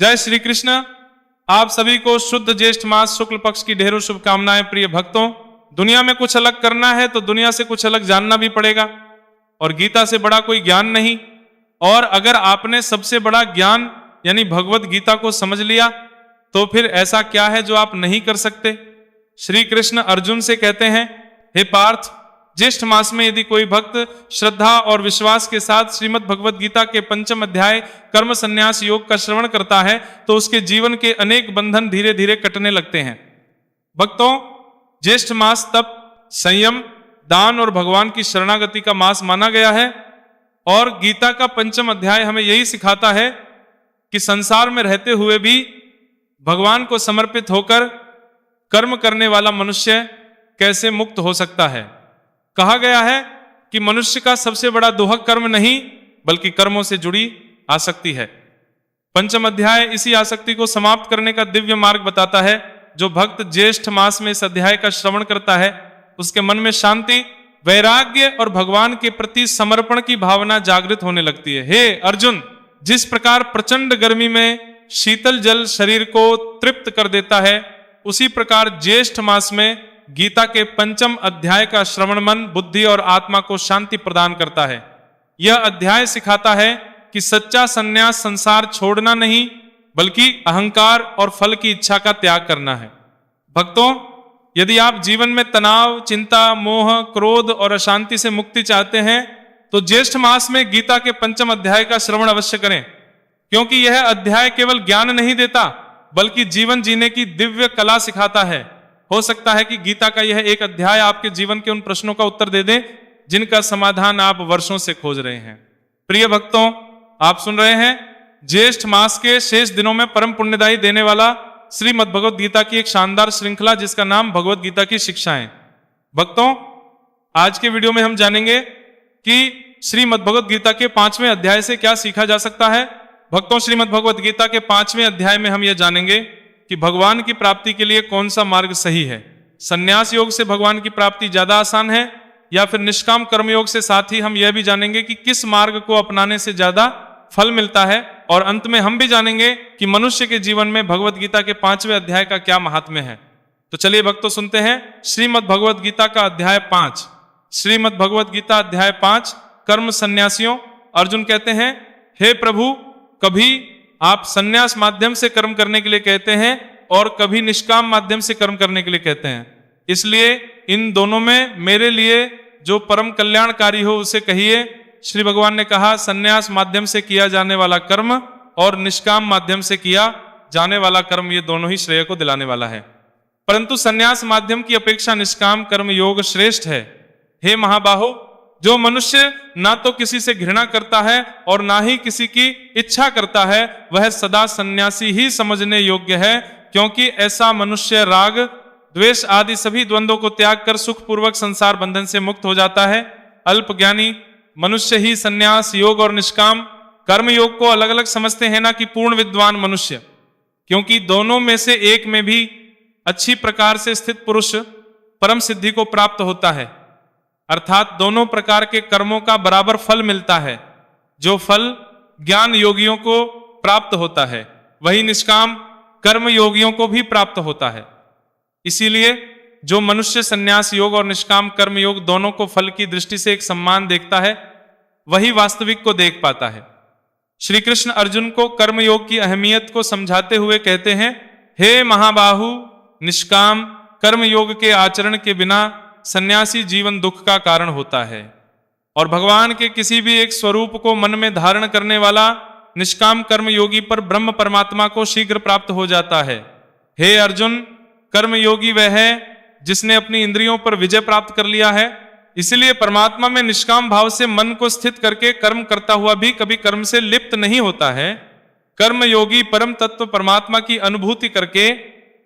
जय श्री कृष्ण। आप सभी को शुद्ध ज्येष्ठ मास शुक्ल पक्ष की ढेरों शुभकामनाएं। प्रिय भक्तों, दुनिया में कुछ अलग करना है तो दुनिया से कुछ अलग जानना भी पड़ेगा, और गीता से बड़ा कोई ज्ञान नहीं। और अगर आपने सबसे बड़ा ज्ञान यानी भगवत गीता को समझ लिया तो फिर ऐसा क्या है जो आप नहीं कर सकते। श्री कृष्ण अर्जुन से कहते हैं, हे पार्थ, ज्येष्ठ मास में यदि कोई भक्त श्रद्धा और विश्वास के साथ श्रीमद् भगवत गीता के 5वें अध्याय कर्म संन्यास योग का श्रवण करता है तो उसके जीवन के अनेक बंधन धीरे धीरे कटने लगते हैं। भक्तों, ज्येष्ठ मास तप, संयम, दान और भगवान की शरणागति का मास माना गया है। और गीता का 5वां अध्याय हमें यही सिखाता है कि संसार में रहते हुए भी भगवान को समर्पित होकर कर्म करने वाला मनुष्य कैसे मुक्त हो सकता है। कहा गया है कि मनुष्य का सबसे बड़ा दोहक कर्म नहीं बल्कि कर्मों से जुड़ी आसक्ति है। 5वां अध्याय इसी आसक्ति को समाप्त करने का दिव्य मार्ग बताता है। जो भक्त ज्येष्ठ मास में इस अध्याय का श्रवण करता है उसके मन में शांति, वैराग्य और भगवान के प्रति समर्पण की भावना जागृत होने लगती है। हे अर्जुन, जिस प्रकार प्रचंड गर्मी में शीतल जल शरीर को तृप्त कर देता है, उसी प्रकार ज्येष्ठ मास में गीता के 5वें अध्याय का श्रवण मन, बुद्धि और आत्मा को शांति प्रदान करता है। यह अध्याय सिखाता है कि सच्चा संन्यास संसार छोड़ना नहीं बल्कि अहंकार और फल की इच्छा का त्याग करना है। भक्तों, यदि आप जीवन में तनाव, चिंता, मोह, क्रोध और अशांति से मुक्ति चाहते हैं तो ज्येष्ठ मास में गीता के 5वें अध्याय का श्रवण अवश्य करें, क्योंकि यह अध्याय केवल ज्ञान नहीं देता बल्कि जीवन जीने की दिव्य कला सिखाता है। हो सकता है कि गीता का यह एक अध्याय आपके जीवन के उन प्रश्नों का उत्तर दे दे जिनका समाधान आप वर्षों से खोज रहे हैं। प्रिय भक्तों, आप सुन रहे हैं ज्येष्ठ मास के शेष दिनों में परम पुण्यदायी देने वाला श्रीमद् भगवत गीता की एक शानदार श्रृंखला जिसका नाम भगवत गीता की शिक्षाएं। भक्तों, आज के वीडियो में हम जानेंगे कि श्रीमद् भगवत गीता के 5वें अध्याय से क्या सीखा जा सकता है। भक्तों, श्रीमद् भगवत गीता के 5वें अध्याय में हम यह जानेंगे कि भगवान की प्राप्ति के लिए कौन सा मार्ग सही है। संन्यास योग से भगवान की प्राप्ति ज्यादा आसान है या फिर निष्काम कर्मयोग से। साथ ही हम यह भी जानेंगे कि किस मार्ग को अपनाने से ज्यादा फल मिलता है। और अंत में हम भी जानेंगे कि मनुष्य के जीवन में भगवत गीता के 5वें अध्याय का क्या महात्म्य है। तो चलिए भक्तों, सुनते हैं श्रीमद् भगवत गीता का अध्याय 5। श्रीमद् भगवत गीता अध्याय 5, कर्म संन्यासियों। अर्जुन कहते हैं, हे प्रभु, कभी आप संन्यास माध्यम से कर्म करने के लिए कहते हैं और कभी निष्काम माध्यम से कर्म करने के लिए कहते हैं। इसलिए इन दोनों में मेरे लिए जो परम कल्याणकारी हो उसे कहिए। श्री भगवान ने कहा, संन्यास माध्यम से किया जाने वाला कर्म और निष्काम माध्यम से किया जाने वाला कर्म, ये दोनों ही श्रेय को दिलाने वाला है, परंतु संन्यास माध्यम की अपेक्षा निष्काम कर्म योग श्रेष्ठ है। हे महाबाहो, जो मनुष्य ना तो किसी से घृणा करता है और ना ही किसी की इच्छा करता है, वह सदा सन्यासी ही समझने योग्य है, क्योंकि ऐसा मनुष्य राग, द्वेष आदि सभी द्वंद्वों को त्याग कर सुखपूर्वक संसार बंधन से मुक्त हो जाता है। अल्प ज्ञानी मनुष्य ही सन्यास योग और निष्काम कर्म योग को अलग अलग समझते हैं, ना कि पूर्ण विद्वान मनुष्य, क्योंकि दोनों में से एक में भी अच्छी प्रकार से स्थित पुरुष परम सिद्धि को प्राप्त होता है, अर्थात दोनों प्रकार के कर्मों का बराबर फल मिलता है। जो फल ज्ञान योगियों को प्राप्त होता है वही निष्काम कर्म योगियों को भी प्राप्त होता है। इसीलिए जो मनुष्य संन्यास योग और निष्काम कर्म योग दोनों को फल की दृष्टि से एक समान देखता है वही वास्तविक को देख पाता है। श्री कृष्ण अर्जुन को कर्म योग की अहमियत को समझाते हुए कहते हैं, हे महाबाहु, निष्काम कर्म योग के आचरण के बिना सन्यासी जीवन दुख का कारण होता है, और भगवान के किसी भी एक स्वरूप को मन में धारण करने वाला निष्काम कर्म योगी पर ब्रह्म परमात्मा को शीघ्र प्राप्त हो जाता है। हे अर्जुन, कर्म योगी वह है जिसने अपनी इंद्रियों पर विजय प्राप्त कर लिया है। इसलिए परमात्मा में निष्काम भाव से मन को स्थित करके कर्म करता हुआ भी कभी कर्म से लिप्त नहीं होता है। कर्म योगी परम तत्व परमात्मा की अनुभूति करके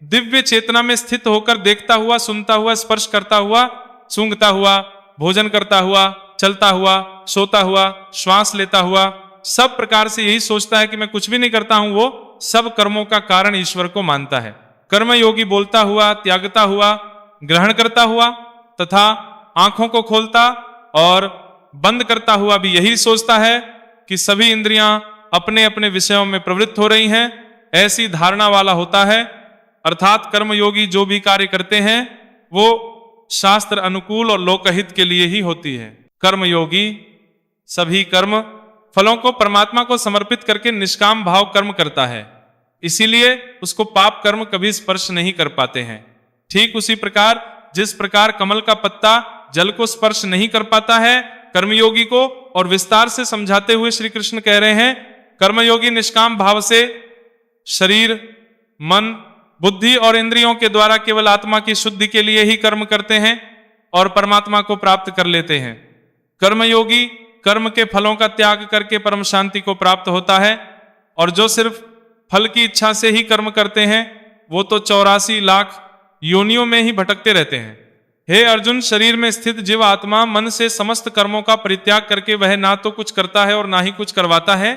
दिव्य चेतना में स्थित होकर देखता हुआ, सुनता हुआ, स्पर्श करता हुआ, सूंघता हुआ, भोजन करता हुआ, चलता हुआ, सोता हुआ, श्वास लेता हुआ, सब प्रकार से यही सोचता है कि मैं कुछ भी नहीं करता हूं, वो सब कर्मों का कारण ईश्वर को मानता है। कर्म योगी बोलता हुआ, त्यागता हुआ, ग्रहण करता हुआ तथा आंखों को खोलता और बंद करता हुआ भी यही सोचता है कि सभी इंद्रियां अपने अपने विषयों में प्रवृत्त हो रही हैं। ऐसी धारणा वाला होता है, अर्थात कर्मयोगी जो भी कार्य करते हैं वो शास्त्र अनुकूल और लोकहित के लिए ही होती है। कर्मयोगी सभी कर्म फलों को परमात्मा को समर्पित करके निष्काम भाव कर्म करता है, इसीलिए उसको पाप कर्म कभी स्पर्श नहीं कर पाते हैं। ठीक उसी प्रकार जिस प्रकार कमल का पत्ता जल को स्पर्श नहीं कर पाता है कर्मयोगी को, और विस्तार से समझाते हुए श्री कृष्ण कह रहे हैं कर्मयोगी निष्काम भाव से शरीर, मन, बुद्धि और इंद्रियों के द्वारा केवल आत्मा की शुद्धि के लिए ही कर्म करते हैं और परमात्मा को प्राप्त कर लेते हैं। कर्मयोगी कर्म के फलों का त्याग करके परम शांति को प्राप्त होता है, और जो सिर्फ फल की इच्छा से ही कर्म करते हैं वो तो 84 लाख योनियों में ही भटकते रहते हैं। हे अर्जुन, शरीर में स्थित जीव आत्मा मन से समस्त कर्मों का परित्याग करके वह ना तो कुछ करता है और ना ही कुछ करवाता है,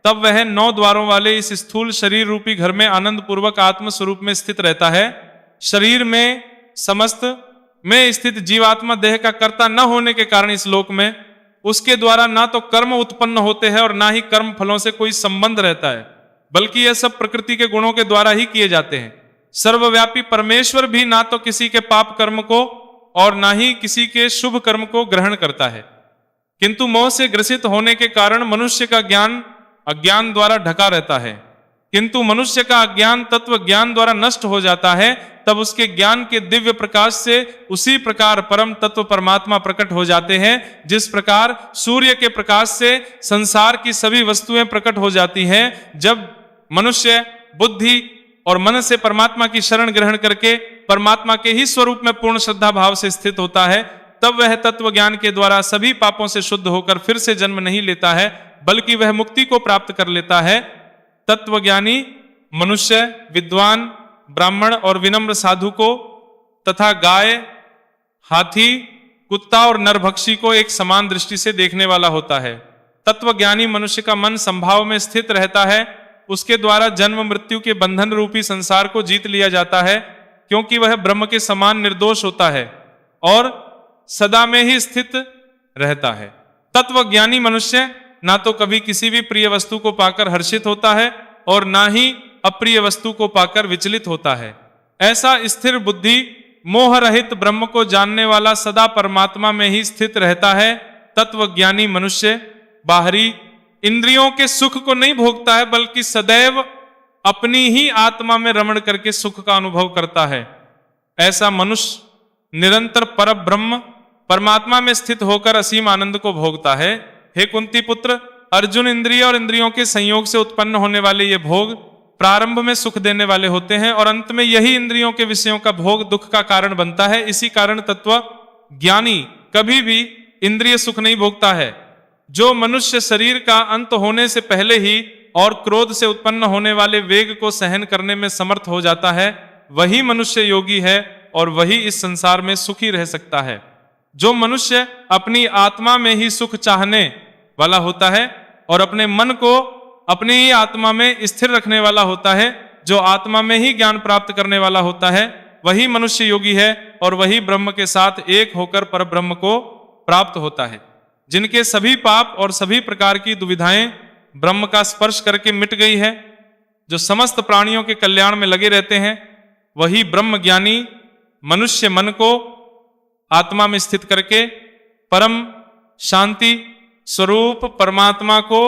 तब वह 9 द्वारों वाले इस स्थूल शरीर रूपी घर में आनंद पूर्वक आत्म स्वरूप में स्थित रहता है। शरीर में समस्त में स्थित जीवात्मा देह का कर्ता न होने के कारण इस लोक में उसके द्वारा ना तो कर्म उत्पन्न होते हैं और ना ही कर्म फलों से कोई संबंध रहता है, बल्कि यह सब प्रकृति के गुणों के द्वारा ही किए जाते हैं। सर्वव्यापी परमेश्वर भी ना तो किसी के पाप कर्म को और ना ही किसी के शुभ कर्म को ग्रहण करता है, किंतु मोह से ग्रसित होने के कारण मनुष्य का ज्ञान अज्ञान द्वारा ढका रहता है। किंतु मनुष्य का अज्ञान तत्व ज्ञान द्वारा नष्ट हो जाता है, तब उसके ज्ञान के दिव्य प्रकाश से उसी प्रकार परम तत्व परमात्मा प्रकट हो जाते हैं, जिस प्रकार सूर्य के प्रकाश से संसार की सभी वस्तुएं प्रकट हो जाती हैं। जब मनुष्य बुद्धि और मन से परमात्मा की शरण ग्रहण करके परमात्मा के ही स्वरूप में पूर्ण श्रद्धा भाव से स्थित होता है, तब वह तत्व ज्ञान के द्वारा सभी पापों से शुद्ध होकर फिर से जन्म नहीं लेता है, बल्कि वह मुक्ति को प्राप्त कर लेता है। तत्वज्ञानी मनुष्य, विद्वान, ब्राह्मण और विनम्र साधु को तथा गाय, हाथी, कुत्ता और नरभक्षी को एक समान दृष्टि से देखने वाला होता है। तत्वज्ञानी मनुष्य का मन संभाव में स्थित रहता है, उसके द्वारा जन्म मृत्यु के बंधन रूपी संसार को जीत लिया जाता है, क्योंकि वह ब्रह्म के समान निर्दोष होता है और सदा में ही स्थित रहता है। तत्वज्ञानी मनुष्य ना तो कभी किसी भी प्रिय वस्तु को पाकर हर्षित होता है और ना ही अप्रिय वस्तु को पाकर विचलित होता है। ऐसा स्थिर बुद्धि मोह रहित ब्रह्म को जानने वाला सदा परमात्मा में ही स्थित रहता है। तत्वज्ञानी मनुष्य बाहरी इंद्रियों के सुख को नहीं भोगता है, बल्कि सदैव अपनी ही आत्मा में रमण करके सुख का अनुभव करता है। ऐसा मनुष्य निरंतर परब्रह्म परमात्मा में स्थित होकर असीम आनंद को भोगता है। हे कुंती पुत्र अर्जुन, इंद्रिय और इंद्रियों के संयोग से उत्पन्न होने वाले ये भोग प्रारंभ में सुख देने वाले होते हैं और अंत में यही इंद्रियों के विषयों का भोग दुख का कारण बनता है। इसी कारण तत्व ज्ञानी कभी भी इंद्रिय सुख नहीं भोगता है। जो मनुष्य शरीर का अंत होने से पहले ही और क्रोध से उत्पन्न होने वाले वेग को सहन करने में समर्थ हो जाता है, वही मनुष्य योगी है और वही इस संसार में सुखी रह सकता है। जो मनुष्य अपनी आत्मा में ही सुख चाहने वाला होता है और अपने मन को अपनी ही आत्मा में स्थिर रखने वाला होता है, जो आत्मा में ही ज्ञान प्राप्त करने वाला होता है, वही मनुष्य योगी है और वही ब्रह्म के साथ एक होकर परब्रह्म को प्राप्त होता है। जिनके सभी पाप और सभी प्रकार की दुविधाएं ब्रह्म का स्पर्श करके मिट गई है, जो समस्त प्राणियों के कल्याण में लगे रहते हैं, वही ब्रह्म ज्ञानी मनुष्य मन को आत्मा में स्थित करके परम शांति स्वरूप परमात्मा को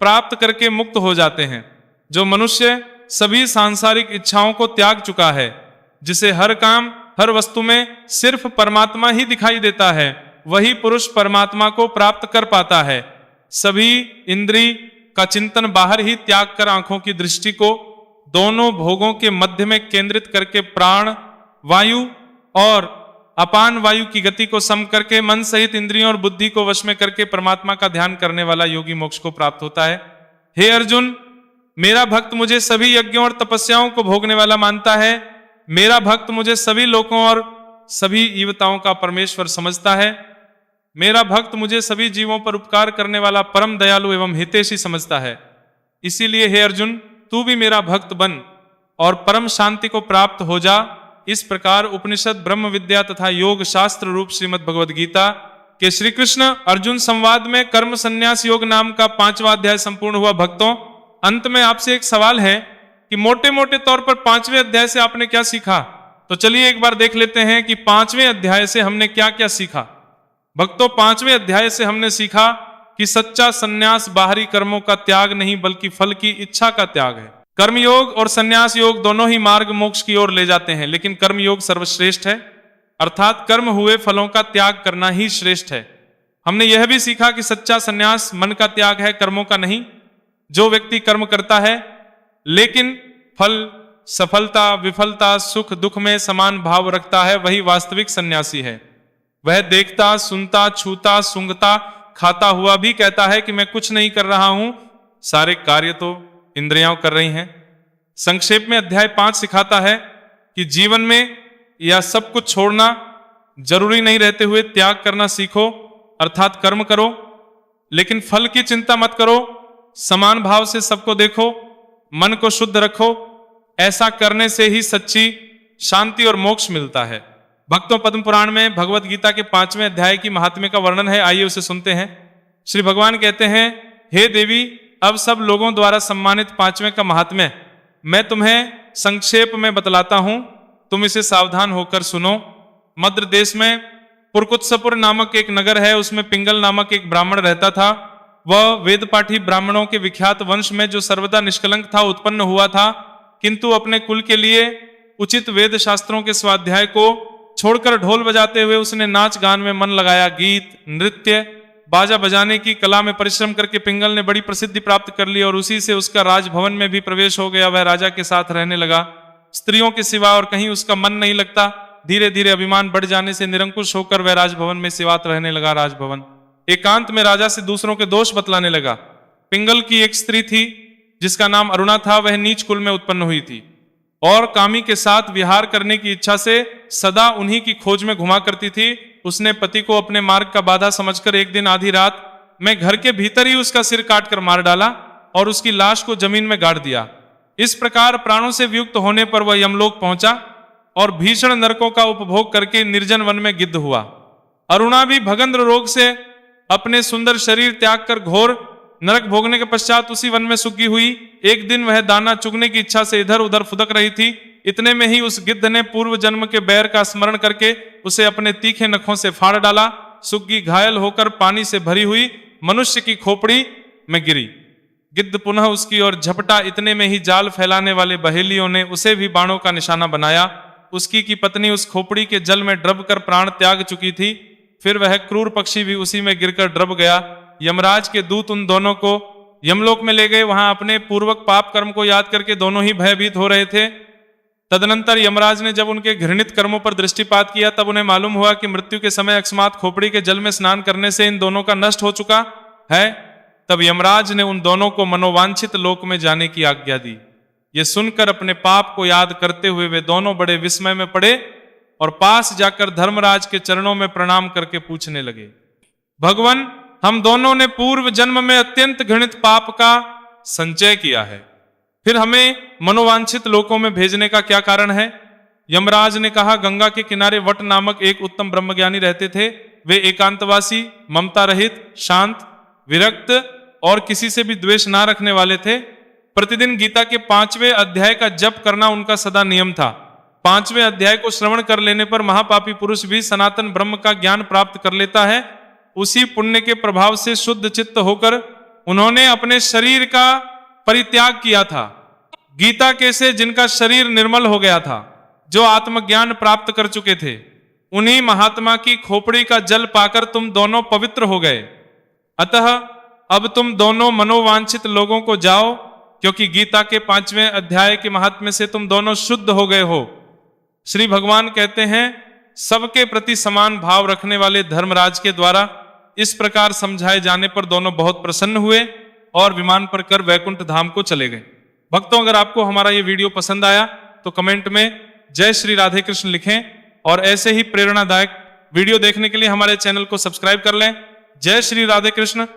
प्राप्त करके मुक्त हो जाते हैं। जो मनुष्य सभी सांसारिक इच्छाओं को त्याग चुका है, जिसे हर काम हर वस्तु में सिर्फ परमात्मा ही दिखाई देता है, वही पुरुष परमात्मा को प्राप्त कर पाता है। सभी इंद्रिय का चिंतन बाहर ही त्याग कर आंखों की दृष्टि को दोनों भोगों के मध्य में केंद्रित करके प्राण वायु और अपान वायु की गति को सम करके मन सहित इंद्रियों और बुद्धि को वश में करके परमात्मा का ध्यान करने वाला योगी मोक्ष को प्राप्त होता है। हे अर्जुन, मेरा भक्त मुझे सभी यज्ञों और तपस्याओं को भोगने वाला मानता है। मेरा भक्त मुझे सभी लोकों और सभी ईवताओं का परमेश्वर समझता है। मेरा भक्त मुझे सभी जीवों पर उपकार करने वाला परम दयालु एवं हितैषी समझता है। इसीलिए हे अर्जुन, तू भी मेरा भक्त बन और परम शांति को प्राप्त हो जा। इस प्रकार उपनिषद, ब्रह्म विद्या तथा योग शास्त्र रूप श्रीमद् भगवद गीता के श्री कृष्ण अर्जुन संवाद में कर्म संन्यास योग नाम का 5वां अध्याय संपूर्ण हुआ। भक्तों, अंत में आपसे एक सवाल है कि मोटे मोटे तौर पर 5वें अध्याय से आपने क्या सीखा। तो चलिए एक बार देख लेते हैं कि 5वें अध्याय से हमने क्या क्या सीखा। भक्तों, 5वें अध्याय से हमने सीखा कि सच्चा सन्यास बाहरी कर्मों का त्याग नहीं बल्कि फल की इच्छा का त्याग है। कर्मयोग और सन्यास योग दोनों ही मार्ग मोक्ष की ओर ले जाते हैं, लेकिन कर्मयोग सर्वश्रेष्ठ है, अर्थात कर्म हुए फलों का त्याग करना ही श्रेष्ठ है। हमने यह भी सीखा कि सच्चा सन्यास मन का त्याग है, कर्मों का नहीं। जो व्यक्ति कर्म करता है लेकिन फल, सफलता, विफलता, सुख दुख में समान भाव रखता है, वही वास्तविक सन्यासी है। वह देखता, सुनता, छूता, सूंघता, खाता हुआ भी कहता है कि मैं कुछ नहीं कर रहा हूं, सारे कार्य तो इंद्रियां कर रही हैं। संक्षेप में अध्याय 5 सिखाता है कि जीवन में यह सब कुछ छोड़ना जरूरी नहीं रहते हुए त्याग करना सीखो, अर्थात कर्म करो, लेकिन फल की चिंता मत करो, समान भाव से सबको देखो, मन को शुद्ध रखो। ऐसा करने से ही सच्ची शांति और मोक्ष मिलता है। भक्तों, पद्म पुराण में भगवत गीता के 5वें अध्याय की महात्म्य का वर्णन है, आइए उसे सुनते हैं। श्री भगवान कहते हैं, हे देवी, अब सब लोगों द्वारा सम्मानित 5वें का महात्म्य मैं तुम्हें संक्षेप में बतलाता हूं, तुम इसे सावधान होकर सुनो। मद्र देश में पुरकुत्सपुर नामक एक नगर है, उसमें पिंगल नामक एक ब्राह्मण रहता था। वह वेदपाठी ब्राह्मणों के विख्यात वंश में जो सर्वदा निष्कलंक था उत्पन्न हुआ था, किंतु अपने कुल के लिए उचित वेद शास्त्रों के स्वाध्याय को छोड़कर ढोल बजाते हुए उसने नाच गान में मन लगाया। गीत, नृत्य, बाजा बजाने की कला में परिश्रम करके पिंगल ने बड़ी प्रसिद्धि प्राप्त कर ली और उसी से उसका राजभवन में भी प्रवेश हो गया। वह राजा के साथ रहने लगा, स्त्रियों के सिवा और कहीं उसका मन नहीं लगता। धीरे धीरे अभिमान बढ़ जाने से निरंकुश होकर वह राजभवन में सिवात रहने लगा। राजभवन एकांत में राजा से दूसरों के दोष बतलाने लगा। पिंगल की एक स्त्री थी जिसका नाम अरुणा था। वह नीच कुल में उत्पन्न हुई थी और कामी के साथ विहार करने की इच्छा से सदा उन्हीं की खोज में घुमा करती थी। उसने पति को अपने मार्ग का बाधा समझकर एक दिन आधी रात में घर के भीतर ही उसका सिर काटकर मार डाला और उसकी लाश को जमीन में गाड़ दिया। इस प्रकार प्राणों से वियुक्त होने पर वह यमलोक पहुंचा और भीषण नरकों का उपभोग करके निर्जन वन में गिद्ध हुआ। अरुणा भी भगंद्र रोग से अपने सुंदर शरीर त्याग कर घोर नरक भोगने के पश्चात उसी वन में सुखी हुई। एक दिन वह दाना चुगने की इच्छा से इधर उधर फुदक रही थी। इतने में ही उस गिद्ध ने पूर्व जन्म के बैर का स्मरण करके उसे अपने तीखे नखों से फाड़ डाला। सुग्गी घायल होकर पानी से भरी हुई मनुष्य की खोपड़ी में गिरी। गिद्ध पुनः उसकी ओर झपटा। इतने में ही जाल फैलाने वाले बहेलियों ने उसे भी बाणों का निशाना बनाया। उसकी की पत्नी उस खोपड़ी के जल में डूब कर प्राण त्याग चुकी थी। फिर वह क्रूर पक्षी भी उसी में गिरकर डूब गया। यमराज के दूत उन दोनों को यमलोक में ले गए। वहां अपने पूर्वक पाप कर्म को याद करके दोनों ही भयभीत हो रहे थे। तदनंतर यमराज ने जब उनके घृणित कर्मों पर दृष्टिपात किया तब उन्हें मालूम हुआ कि मृत्यु के समय अकस्मात खोपड़ी के जल में स्नान करने से इन दोनों का नष्ट हो चुका है। तब यमराज ने उन दोनों को मनोवांछित लोक में जाने की आज्ञा दी। ये सुनकर अपने पाप को याद करते हुए वे दोनों बड़े विस्मय में पड़े और पास जाकर धर्मराज के चरणों में प्रणाम करके पूछने लगे, भगवान, हम दोनों ने पूर्व जन्म में अत्यंत घृणित पाप का संचय किया है, फिर हमें मनोवांछित लोकों में भेजने का क्या कारण है? यमराज ने कहा, गंगा के किनारे वट नामक एक उत्तम ब्रह्मज्ञानी रहते थे। वे एकांतवासी, ममता रहित, शांत, विरक्त और किसी से भी द्वेष ना रखने वाले थे। प्रतिदिन गीता के 5वें अध्याय का जप करना उनका सदा नियम था। 5वें अध्याय को श्रवण कर लेने पर महापापी पुरुष भी सनातन ब्रह्म का ज्ञान प्राप्त कर लेता है। उसी पुण्य के प्रभाव से शुद्ध चित्त होकर उन्होंने अपने शरीर का परित्याग किया था। गीता के से जिनका शरीर निर्मल हो गया था, जो आत्मज्ञान प्राप्त कर चुके थे, उन्हीं महात्मा की खोपड़ी का जल पाकर तुम दोनों पवित्र हो गए। अतः अब तुम दोनों मनोवांछित लोगों को जाओ, क्योंकि गीता के 5वें अध्याय के महात्म्य से तुम दोनों शुद्ध हो गए हो। श्री भगवान कहते हैं, सबके प्रति समान भाव रखने वाले धर्मराज के द्वारा इस प्रकार समझाए जाने पर दोनों बहुत प्रसन्न हुए और विमान पर कर वैकुंठ धाम को चले गए। भक्तों, अगर आपको हमारा ये वीडियो पसंद आया तो कमेंट में जय श्री राधे कृष्ण लिखें और ऐसे ही प्रेरणादायक वीडियो देखने के लिए हमारे चैनल को सब्सक्राइब कर लें। जय श्री राधे कृष्ण।